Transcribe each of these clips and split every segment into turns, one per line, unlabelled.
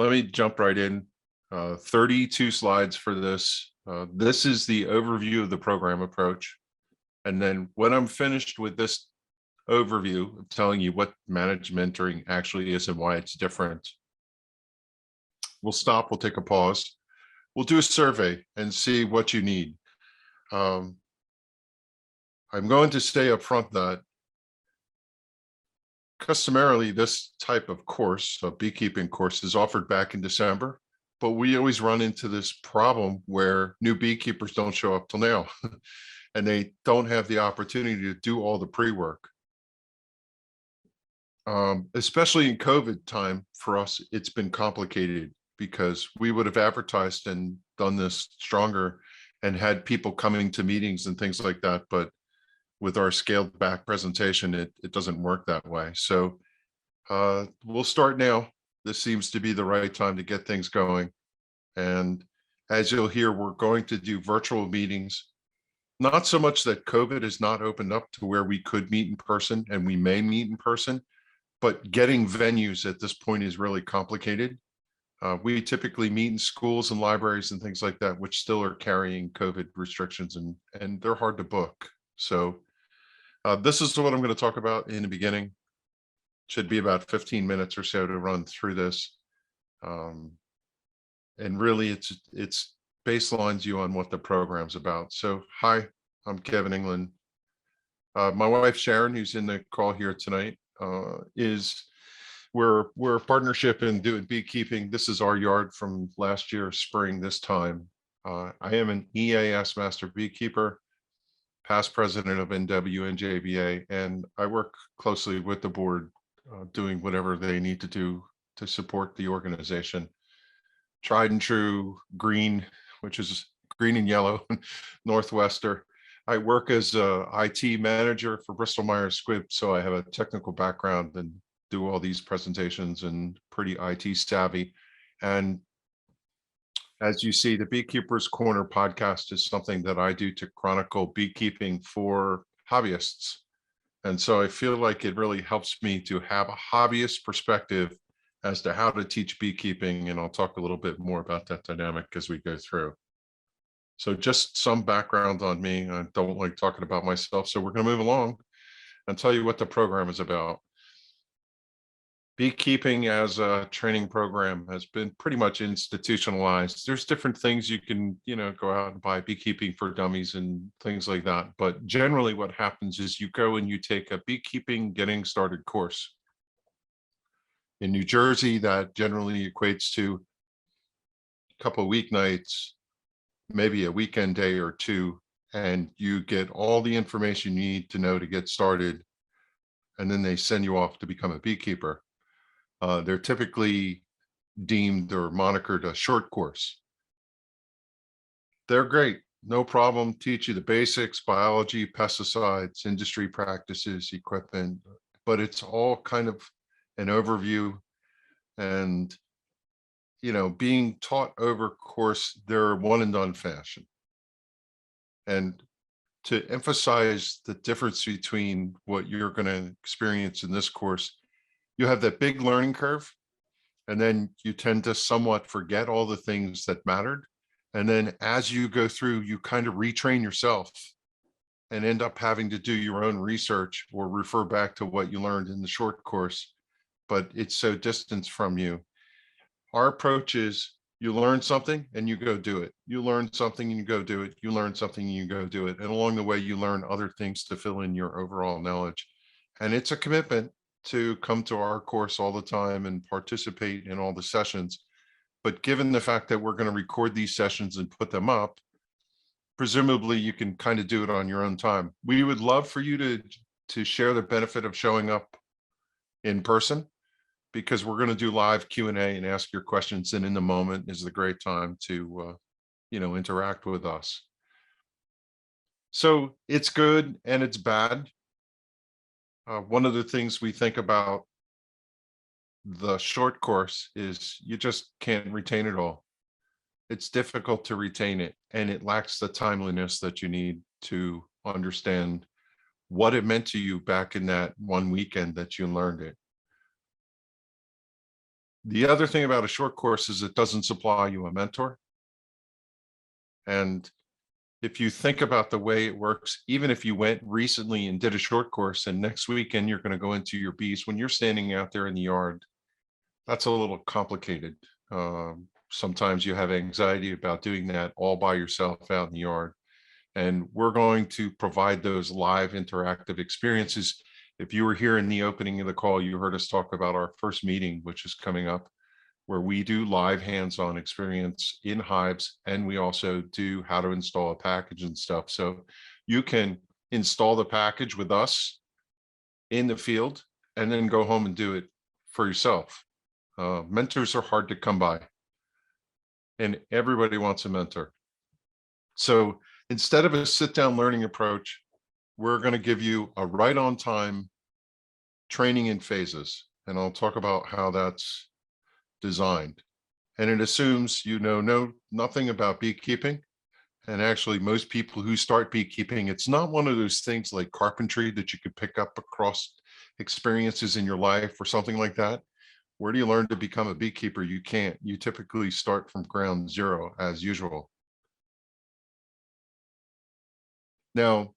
let me jump right in. 32 slides for this. This is the overview of the program approach. And then when I'm finished with this overview of telling you what managed mentoring actually is and why it's different, we'll stop, we'll take a pause. We'll do a survey and see what you need. I'm going to say up front that customarily this type of course, a beekeeping course, is offered back in December, but we always run into this problem where new beekeepers don't show up till now and they don't have the opportunity to do all the pre-work. Especially in COVID time for us, it's been complicated because we would have advertised and done this stronger and had people coming to meetings and things like that. But with our scaled back presentation, it doesn't work that way. So we'll start now. This seems to be the right time to get things going. And as you'll hear, we're going to do virtual meetings. Not so much that COVID has not opened up to where we could meet in person, and we may meet in person, but getting venues at this point is really complicated. We typically meet in schools and libraries and things like that, which still are carrying COVID restrictions, and they're hard to book. So this is what I'm going to talk about in the beginning. Should be about 15 minutes or so to run through this. And really, it's baselines you on what the program's about. So hi, I'm Kevin England. My wife Sharon, who's in the call here tonight, we're a partnership in doing beekeeping. This is our yard from last year spring this time. I am an EAS master beekeeper, past president of NWNJBA, and I work closely with the board doing whatever they need to do to support the organization. Tried and true green, which is green and yellow, Northwester. I work as a IT manager for Bristol Myers Squibb, so I have a technical background and do all these presentations and pretty IT savvy. And as you see, the Beekeeper's Corner podcast is something that I do to chronicle beekeeping for hobbyists. And so I feel like it really helps me to have a hobbyist perspective as to how to teach beekeeping. And I'll talk a little bit more about that dynamic as we go through. So just some background on me. I don't like talking about myself, so we're going to move along and tell you what the program is about. Beekeeping as a training program has been pretty much institutionalized. There's different things you can, go out and buy, Beekeeping for Dummies and things like that. But generally what happens is you go and you take a beekeeping getting started course. In New Jersey, that generally equates to a couple of weeknights, maybe a weekend day or two, and you get all the information you need to know to get started. And then they send you off to become a beekeeper. They're typically deemed or monikered a short course. They're great, no problem, teach you the basics, biology, pesticides, industry practices, equipment, but it's all kind of an overview. And, being taught over course, they're one and done fashion. And to emphasize the difference between what you're going to experience in this course, you have that big learning curve, and then you tend to somewhat forget all the things that mattered. And then as you go through, you kind of retrain yourself and end up having to do your own research or refer back to what you learned in the short course, but it's so distant from you. Our approach is you learn something and you go do it. You learn something and you go do it. You learn something and you go do it. And along the way, you learn other things to fill in your overall knowledge. And it's a commitment to come to our course all the time and participate in all the sessions. But given the fact that we're going to record these sessions and put them up, presumably you can kind of do it on your own time. We would love for you to share the benefit of showing up in person, because we're going to do live Q&A and ask your questions. And in the moment is the great time to, interact with us. So it's good and it's bad. One of the things we think about the short course is you just can't retain it all. It's difficult to retain it, and it lacks the timeliness that you need to understand what it meant to you back in that one weekend that you learned it. The other thing about a short course is it doesn't supply you a mentor. And if you think about the way it works, even if you went recently and did a short course and next weekend you're going to go into your bees, when you're standing out there in the yard, that's a little complicated. Sometimes you have anxiety about doing that all by yourself out in the yard. And we're going to provide those live interactive experiences. If you were here in the opening of the call, you heard us talk about our first meeting, which is coming up, where we do live hands-on experience in hives, and we also do how to install a package and stuff. So you can install the package with us in the field and then go home and do it for yourself. Mentors are hard to come by, and everybody wants a mentor. So instead of a sit-down learning approach, we're going to give you a right on time training in phases. And I'll talk about how that's designed. And it assumes you know nothing about beekeeping. And actually, most people who start beekeeping, it's not one of those things like carpentry that you could pick up across experiences in your life or something like that. Where do you learn to become a beekeeper? You can't. You typically start from ground zero as usual. Now,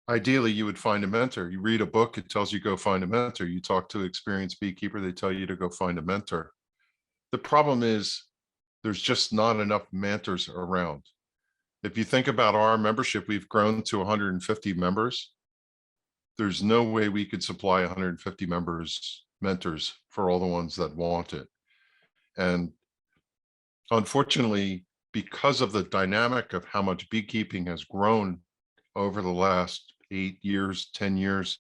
ideally, you would find a mentor. You read a book, it tells you go find a mentor. You talk to an experienced beekeeper, they tell you to go find a mentor. The problem is there's just not enough mentors around. If you think about our membership, we've grown to 150 members. There's no way we could supply 150 mentors for all the ones that want it. And unfortunately, because of the dynamic of how much beekeeping has grown over the last 8 years, 10 years,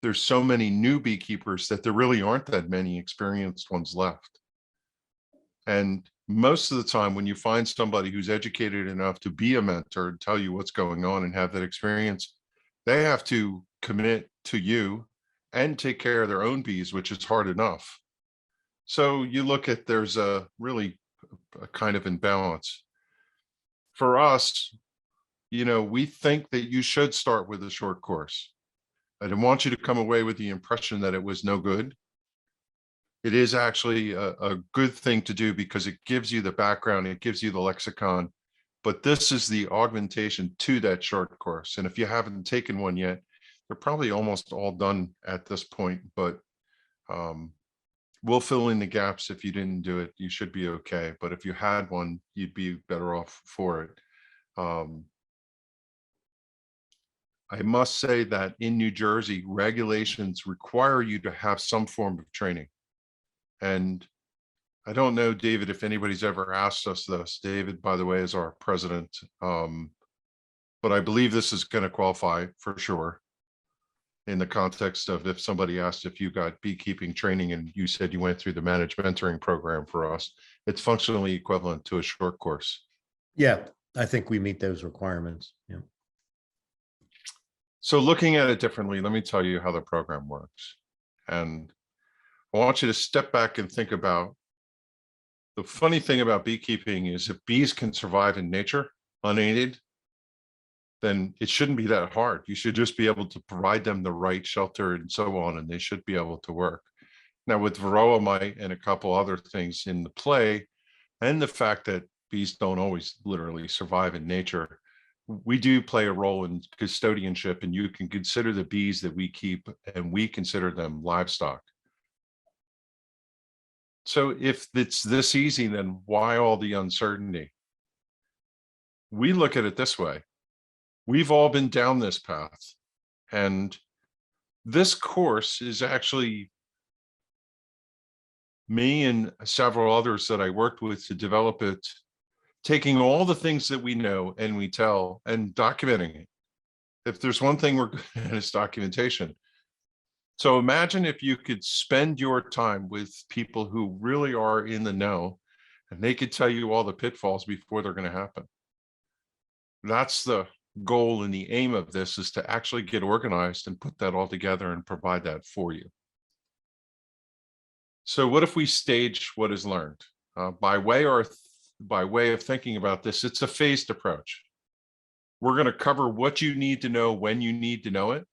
there's so many new beekeepers that there really aren't that many experienced ones left. And most of the time, when you find somebody who's educated enough to be a mentor and tell you what's going on and have that experience, they have to commit to you and take care of their own bees, which is hard enough. So you look at, there's a really a kind of imbalance. For us, we think that you should start with a short course. I didn't want you to come away with the impression that it was no good. It is actually a good thing to do because it gives you the background, it gives you the lexicon, but this is the augmentation to that short course. And if you haven't taken one yet, they're probably almost all done at this point, but we'll fill in the gaps. If you didn't do it, you should be okay. But if you had one, you'd be better off for it. I must say that in New Jersey, regulations require you to have some form of training. And I don't know, David, if anybody's ever asked us this. David, by the way, is our president. But I believe this is going to qualify for sure in the context of if somebody asked if you got beekeeping training and you said you went through the managed mentoring program for us, it's functionally equivalent to a short course.
Yeah, I think we meet those requirements. Yeah.
So looking at it differently, let me tell you how the program works. And I want you to step back and think about the funny thing about beekeeping is if bees can survive in nature unaided, then it shouldn't be that hard. You should just be able to provide them the right shelter and so on, and they should be able to work. Now with varroa mite and a couple other things in the play, and the fact that bees don't always literally survive in nature, we do play a role in custodianship, and you can consider the bees that we keep, and we consider them livestock. So if it's this easy, then why all the uncertainty? We look at it this way. We've all been down this path, and this course is actually me and several others that I worked with to develop it, taking all the things that we know and we tell and documenting it. If there's one thing we're good at, it's documentation. So imagine if you could spend your time with people who really are in the know, and they could tell you all the pitfalls before they're going to happen. That's the goal, and the aim of this is to actually get organized and put that all together and provide that for you. So what if we stage what is learned? By way of thinking about this, it's a phased approach. We're going to cover what you need to know when you need to know it.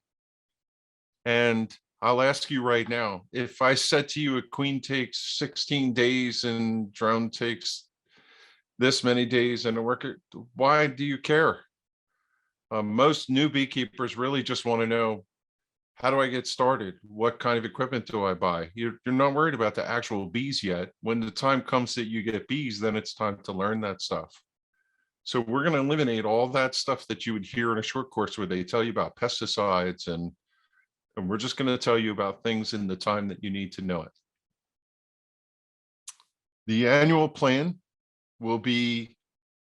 And I'll ask you right now, if I said to you a queen takes 16 days and drone takes this many days and a worker, why do you care? Most new beekeepers really just want to know, how do I get started? What kind of equipment do I buy? You're not worried about the actual bees yet. When the time comes that you get bees, then it's time to learn that stuff. So we're going to eliminate all that stuff that you would hear in a short course where they tell you about pesticides, and we're just going to tell you about things in the time that you need to know it. The annual plan will be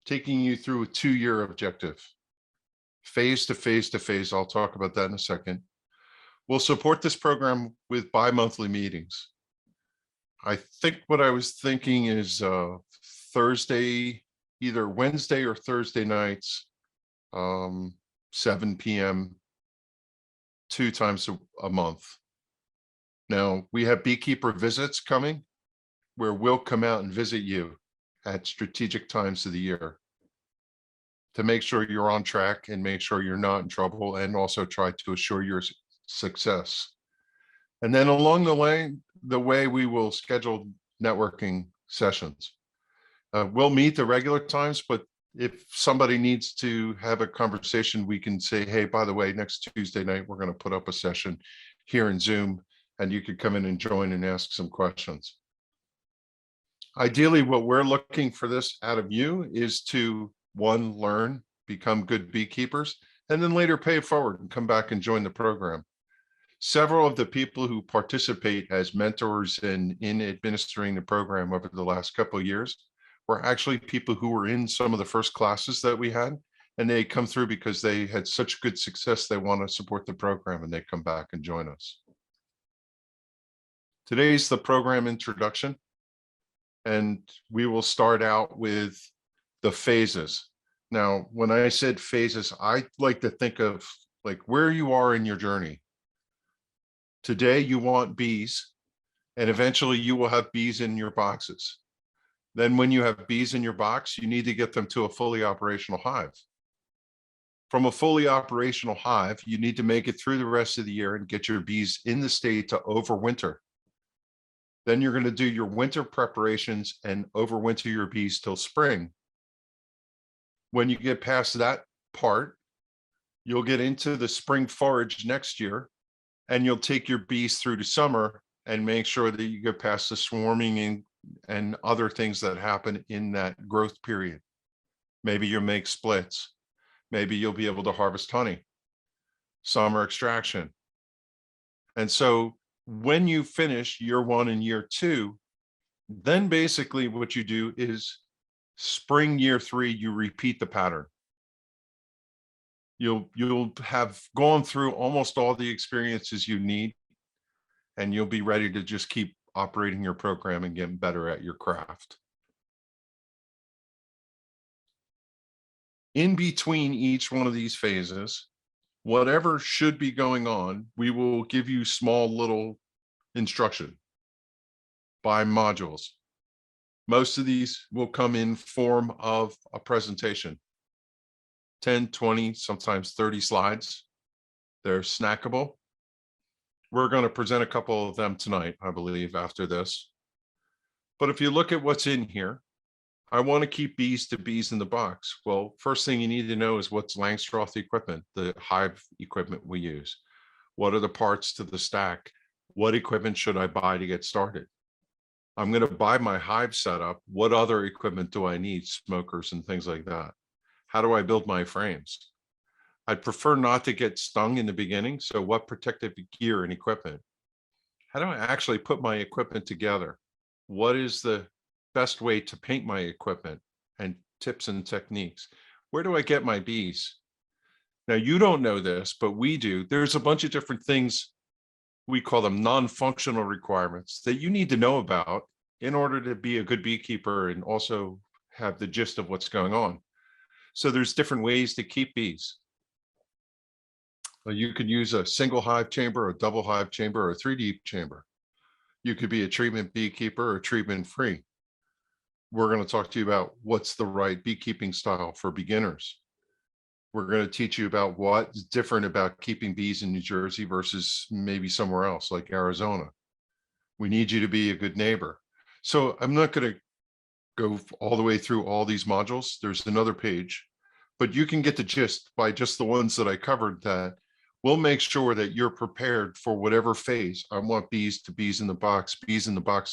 taking you through a 2-year objective. Phase to phase to phase. I'll talk about that in a second. We'll support this program with bi-monthly meetings. I think what I was thinking is Thursday, either Wednesday or Thursday nights, 7 p.m., 2 times a month. Now, we have beekeeper visits coming where we'll come out and visit you at strategic times of the year to make sure you're on track and make sure you're not in trouble, and also try to assure your success. And then along the way we will schedule networking sessions. We'll meet the regular times, but if somebody needs to have a conversation, we can say, hey, by the way, next Tuesday night, we're going to put up a session here in Zoom, and you could come in and join and ask some questions. Ideally, what we're looking for this out of you is to, one, learn, become good beekeepers, and then later pay it forward and come back and join the program. Several of the people who participate as mentors in administering the program over the last couple of years were actually people who were in some of the first classes that we had, and they come through because they had such good success, they want to support the program, and they come back and join us. Today's the program introduction, and we will start out with the phases. Now, when I said phases, I like to think of like where you are in your journey. Today, you want bees, and eventually you will have bees in your boxes. Then when you have bees in your box, you need to get them to a fully operational hive. From a fully operational hive, you need to make it through the rest of the year and get your bees in the state to overwinter. Then you're going to do your winter preparations and overwinter your bees till spring. When you get past that part, you'll get into the spring forage next year, and you'll take your bees through to summer and make sure that you get past the swarming and other things that happen in that growth period. Maybe you'll make splits. Maybe you'll be able to harvest honey, summer extraction. And so when you finish year 1 and year 2, then basically what you do is spring year 3, you repeat the pattern. You'll have gone through almost all the experiences you need, and you'll be ready to just keep operating your program and getting better at your craft. In between each one of these phases, whatever should be going on, we will give you small little instruction by modules. Most of these will come in form of a presentation. 10, 20, sometimes 30 slides. They're snackable. We're going to present a couple of them tonight, I believe, after this. But if you look at what's in here, I want to keep bees to bees in the box. Well, first thing you need to know is what's Langstroth equipment, the hive equipment we use. What are the parts to the stack? What equipment should I buy to get started? I'm going to buy my hive setup. What other equipment do I need? Smokers and things like that. How do I build my frames? I'd prefer not to get stung in the beginning. So what protective gear and equipment? How do I actually put my equipment together? What is the best way to paint my equipment, and tips and techniques? Where do I get my bees? Now, you don't know this, but we do. There's a bunch of different things. We call them non-functional requirements that you need to know about in order to be a good beekeeper and also have the gist of what's going on. So there's different ways to keep bees. You could use a single hive chamber, a double hive chamber, or a 3D chamber. You could be a treatment beekeeper or treatment free. We're going to talk to you about what's the right beekeeping style for beginners. We're going to teach you about what's different about keeping bees in New Jersey versus maybe somewhere else like Arizona. We need you to be a good neighbor. So I'm not going to go all the way through all these modules. There's another page, but you can get the gist by just the ones that I covered, that we'll make sure that you're prepared for whatever phase. I want bees to bees in the box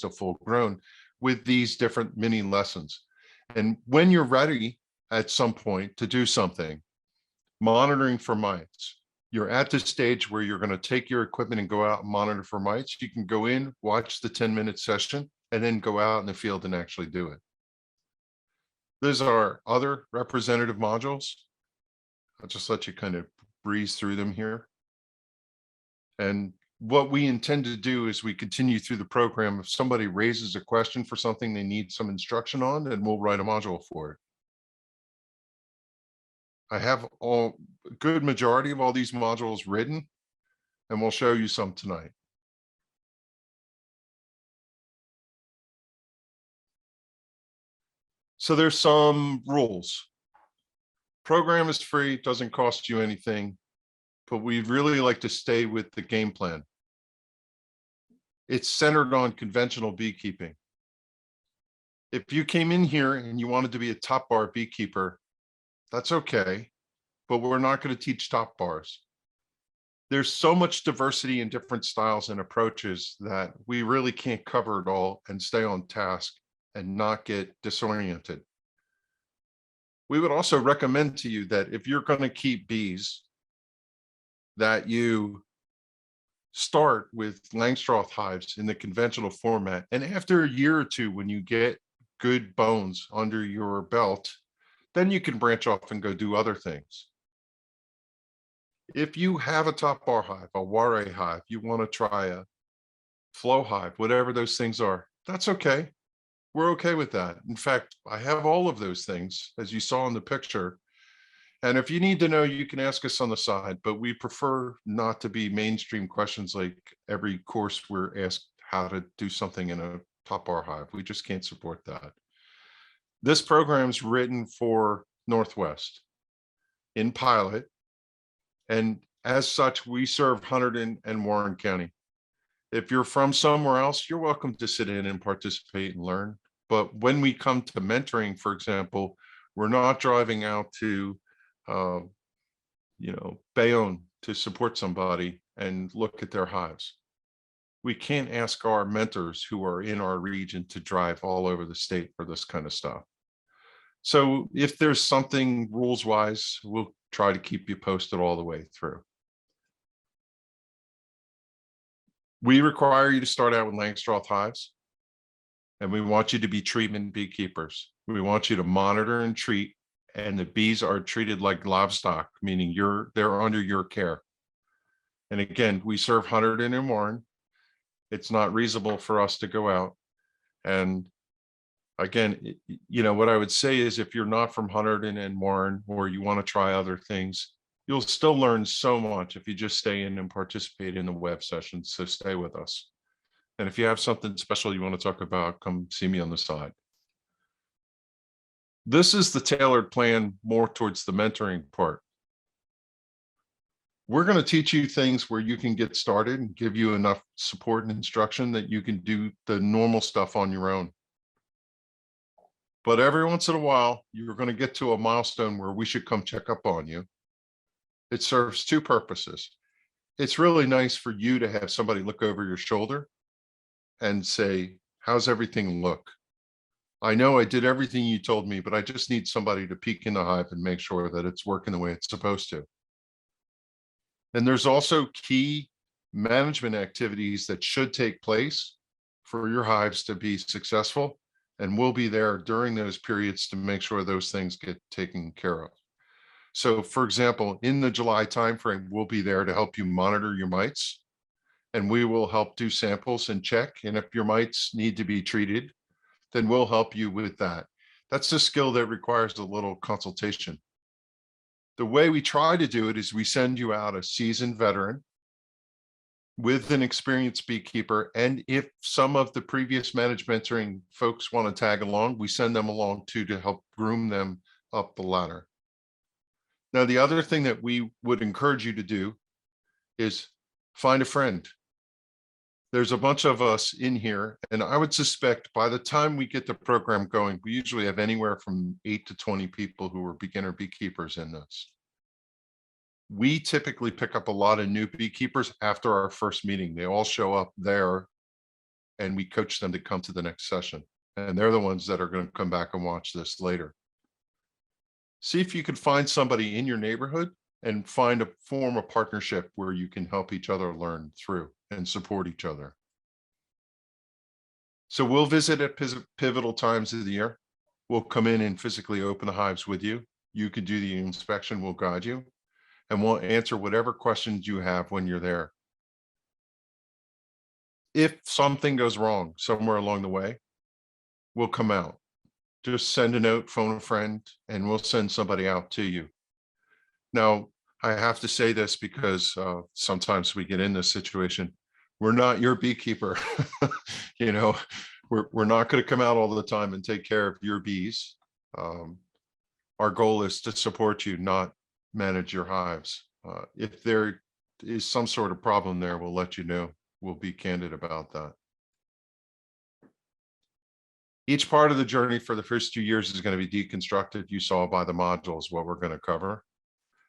to full grown with these different mini lessons. And when you're ready at some point to do something, monitoring for mites, you're at the stage where you're going to take your equipment and go out and monitor for mites. You can go in, watch the 10-minute session, and then go out in the field and actually do it. Those are other representative modules. I'll just let you kind of breeze through them here. And what we intend to do is we continue through the program. If somebody raises a question for something they need some instruction on, then we'll write a module for it. I have a good majority of all these modules written, and we'll show you some tonight. So there's some rules. Program is free, doesn't cost you anything, but we'd really like to stay with the game plan. It's centered on conventional beekeeping. If you came in here and you wanted to be a top bar beekeeper, that's okay, but we're not going to teach top bars. There's so much diversity in different styles and approaches that we really can't cover it all and stay on task and not get disoriented. We would also recommend to you that if you're going to keep bees, that you start with Langstroth hives in the conventional format. And after a year or two, when you get good bones under your belt, then you can branch off and go do other things. If you have a top bar hive, a Ware hive, you want to try a flow hive, whatever those things are, that's okay. We're okay with that. In fact, I have all of those things, as you saw in the picture. And if you need to know, you can ask us on the side, but we prefer not to be mainstream questions like every course we're asked how to do something in a top bar hive. We just can't support that. This program is written for Northwest in pilot. And as such, we serve Hunterdon and Warren County. If you're from somewhere else, you're welcome to sit in and participate and learn. But when we come to mentoring, for example, we're not driving out to, Bayonne to support somebody and look at their hives. We can't ask our mentors who are in our region to drive all over the state for this kind of stuff. So if there's something rules wise, we'll try to keep you posted all the way through. We require you to start out with Langstroth hives, and we want you to be treatment beekeepers. We want you to monitor and treat, and the bees are treated like livestock, meaning they're under your care. And again, we serve Hunterdon and Warren. It's not reasonable for us to go out. And again, what I would say is if you're not from Hunterdon and Warren, or you want to try other things, you'll still learn so much if you just stay in and participate in the web sessions. So stay with us. And if you have something special you want to talk about, come see me on the side. This is the tailored plan more towards the mentoring part. We're going to teach you things where you can get started and give you enough support and instruction that you can do the normal stuff on your own. But every once in a while, you're going to get to a milestone where we should come check up on you. It serves two purposes. It's really nice for you to have somebody look over your shoulder and say, how's everything look? I know I did everything you told me, but I just need somebody to peek in the hive and make sure that it's working the way it's supposed to. And there's also key management activities that should take place for your hives to be successful. And we'll be there during those periods to make sure those things get taken care of. So for example, in the July timeframe, we'll be there to help you monitor your mites, and we will help do samples and check. And if your mites need to be treated, then we'll help you with that. That's a skill that requires a little consultation. The way we try to do it is we send you out a seasoned veteran with an experienced beekeeper. And if some of the previous managed mentoring folks want to tag along, we send them along too to help groom them up the ladder. Now, the other thing that we would encourage you to do is find a friend. There's a bunch of us in here, and I would suspect by the time we get the program going, we usually have anywhere from 8 to 20 people who are beginner beekeepers in this. We typically pick up a lot of new beekeepers after our first meeting. They all show up there and we coach them to come to the next session. And they're the ones that are going to come back and watch this later. See if you can find somebody in your neighborhood and form a partnership where you can help each other learn through and support each other. So we'll visit at pivotal times of the year. We'll come in and physically open the hives with you. You can do the inspection, we'll guide you, and we'll answer whatever questions you have when you're there. If something goes wrong somewhere along the way, we'll come out. Just send a note, phone a friend, and we'll send somebody out to you. Now, I have to say this because sometimes we get in this situation. We're not your beekeeper. You know, we're not going to come out all the time and take care of your bees. Our goal is to support you, not manage your hives. If there is some sort of problem there, we'll let you know. We'll be candid about that. Each part of the journey for the first 2 years is going to be deconstructed. You saw by the modules what we're going to cover.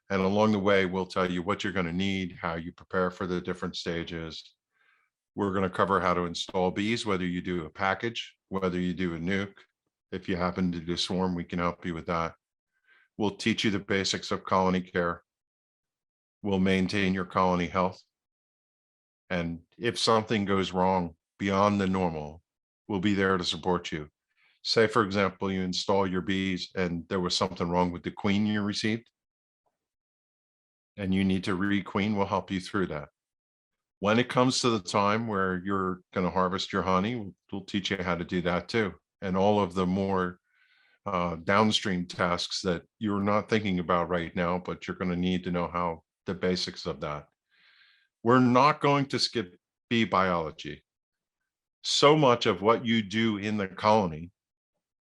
And along the way, we'll tell you what you're going to need, how you prepare for the different stages. We're going to cover how to install bees, whether you do a package, whether you do a nuke. If you happen to do swarm, we can help you with that. We'll teach you the basics of colony care. We'll maintain your colony health. And if something goes wrong beyond the normal, we'll be there to support you. Say, for example, you install your bees and there was something wrong with the queen you received and you need to requeen, we'll help you through that. When it comes to the time where you're going to harvest your honey, we'll teach you how to do that too. And all of the more downstream tasks that you're not thinking about right now, but you're going to need to know how the basics of that. We're not going to skip bee biology. So much of what you do in the colony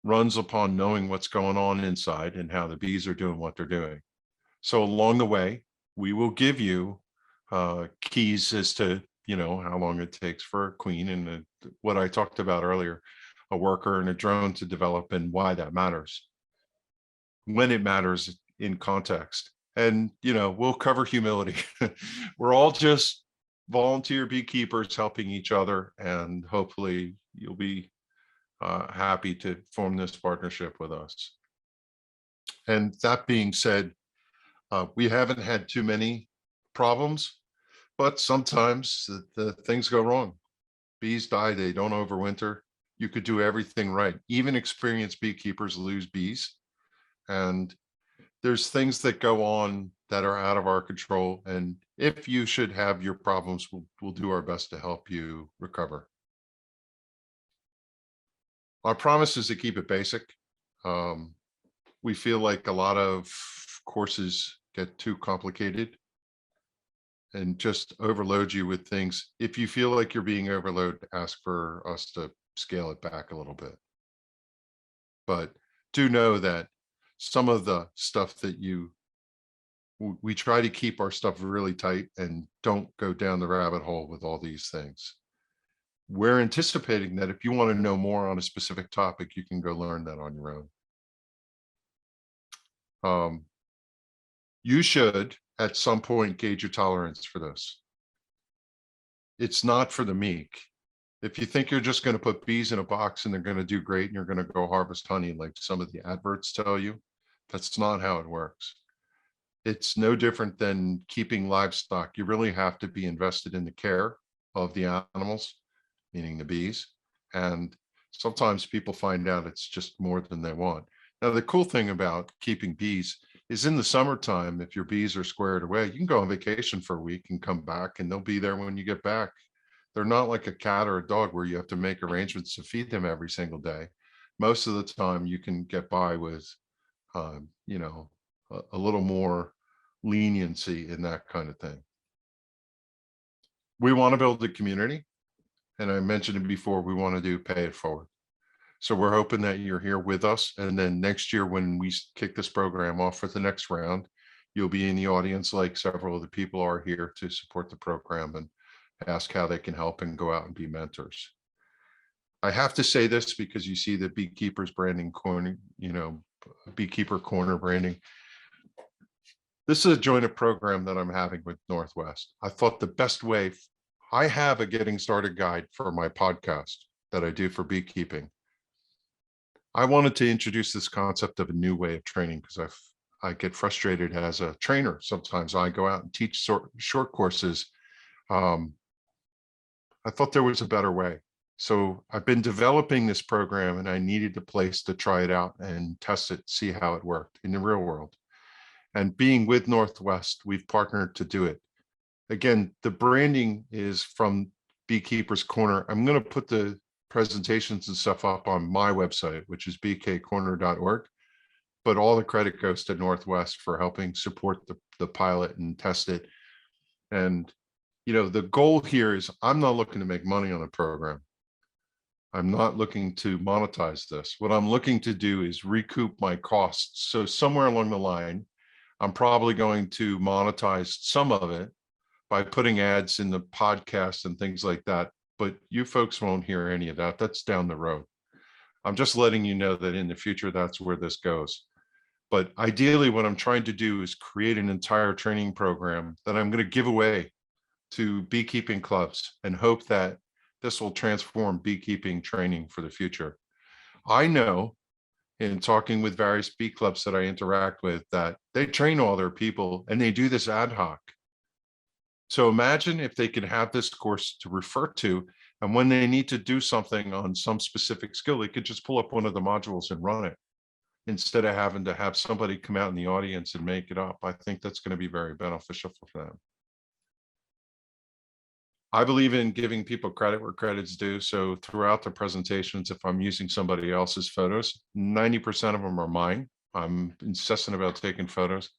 runs upon knowing what's going on inside and how the bees are doing what they're doing. So along the way, we will give you keys as to, you know, how long it takes for a queen and what I talked about earlier, a worker and a drone to develop and why that matters, when it matters in context. And, you know, we'll cover humility. We're all just volunteer beekeepers helping each other, and hopefully you'll be happy to form this partnership with us. And that being said, we haven't had too many problems, but sometimes the things go wrong. Bees die, they don't overwinter. You could do everything right. Even experienced beekeepers lose bees. And there's things that go on that are out of our control. And if you should have your problems, we'll do our best to help you recover. Our promise is to keep it basic. We feel like a lot of courses get too complicated and just overload you with things. If you feel like you're being overloaded, ask for us to scale it back a little bit. But do know that some of the stuff that we try to keep our stuff really tight and don't go down the rabbit hole with all these things. We're anticipating that if you want to know more on a specific topic, you can go learn that on your own. You should at some point gauge your tolerance for this. It's not for the meek. If you think you're just going to put bees in a box and they're going to do great and you're going to go harvest honey like some of the adverts tell you, that's not how it works. It's no different than keeping livestock. You really have to be invested in the care of the animals, meaning the bees. And sometimes people find out it's just more than they want. Now, the cool thing about keeping bees is in the summertime, if your bees are squared away, you can go on vacation for a week and come back and they'll be there when you get back. They're not like a cat or a dog where you have to make arrangements to feed them every single day. Most of the time you can get by with, you know, a little more leniency in that kind of thing. We want to build a community. And I mentioned it before, we want to do pay it forward. So we're hoping that you're here with us. And then next year, when we kick this program off for the next round, you'll be in the audience like several of the people are here to support the program and ask how they can help and go out and be mentors. I have to say this because you see the Beekeepers branding corner, Beekeeper Corner branding. This is a joint program that I'm having with Northwest. I thought the best way, I have a getting started guide for my podcast that I do for beekeeping. I wanted to introduce this concept of a new way of training because I get frustrated as a trainer. Sometimes I go out and teach short courses. I thought there was a better way. So I've been developing this program and I needed a place to try it out and test it, see how it worked in the real world. And being with Northwest, we've partnered to do it. Again, the branding is from Beekeepers Corner. I'm going to put the presentations and stuff up on my website, which is bkcorner.org. But all the credit goes to Northwest for helping support the pilot and test it. And, the goal here is I'm not looking to make money on the program. I'm not looking to monetize this. What I'm looking to do is recoup my costs. So somewhere along the line, I'm probably going to monetize some of it by putting ads in the podcast and things like that. But you folks won't hear any of that. That's down the road. I'm just letting you know that in the future, that's where this goes. But ideally, what I'm trying to do is create an entire training program that I'm going to give away to beekeeping clubs and hope that this will transform beekeeping training for the future. I know in talking with various bee clubs that I interact with that they train all their people and they do this ad hoc. So imagine if they could have this course to refer to, and when they need to do something on some specific skill, they could just pull up one of the modules and run it instead of having to have somebody come out in the audience and make it up. I think that's going to be very beneficial for them. I believe in giving people credit where credit's due. So throughout the presentations, if I'm using somebody else's photos, 90% of them are mine. I'm incessant about taking photos,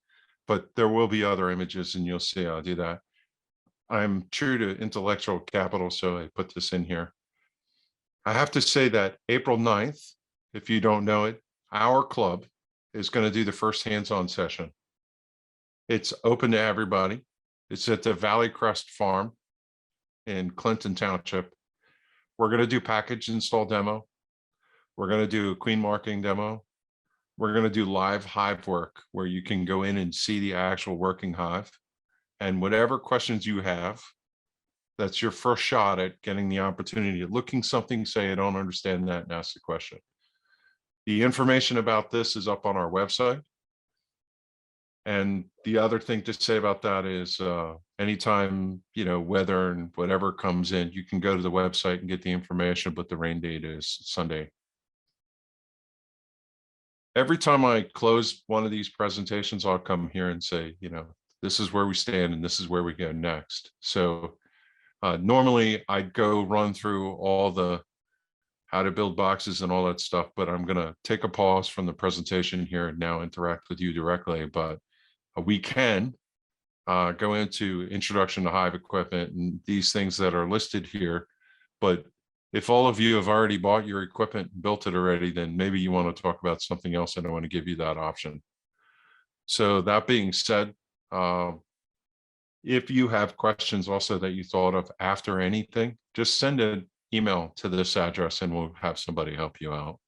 but there will be other images and you'll see I'll do that. I'm true to intellectual capital, so I put this in here. I have to say that April 9th, if you don't know it, our club is going to do the first hands-on session. It's open to everybody. It's at the Valley Crest Farm in Clinton Township. We're going to do package install demo. We're going to do a queen marking demo. We're going to do live hive work where you can go in and see the actual working hive. And whatever questions you have, that's your first shot at getting the opportunity of looking something, say, I don't understand that, and ask the question. The information about this is up on our website. And the other thing to say about that is anytime, weather and whatever comes in, you can go to the website and get the information, but the rain date is Sunday. Every time I close one of these presentations, I'll come here and say, this is where we stand and this is where we go next. So normally I'd go run through all the how to build boxes and all that stuff, but I'm going to take a pause from the presentation here and now interact with you directly. But we can go into introduction to hive equipment and these things that are listed here. But if all of you have already bought your equipment and built it already, then maybe you want to talk about something else and I want to give you that option. So that being said, if you have questions also that you thought of after anything, just send an email to this address and we'll have somebody help you out.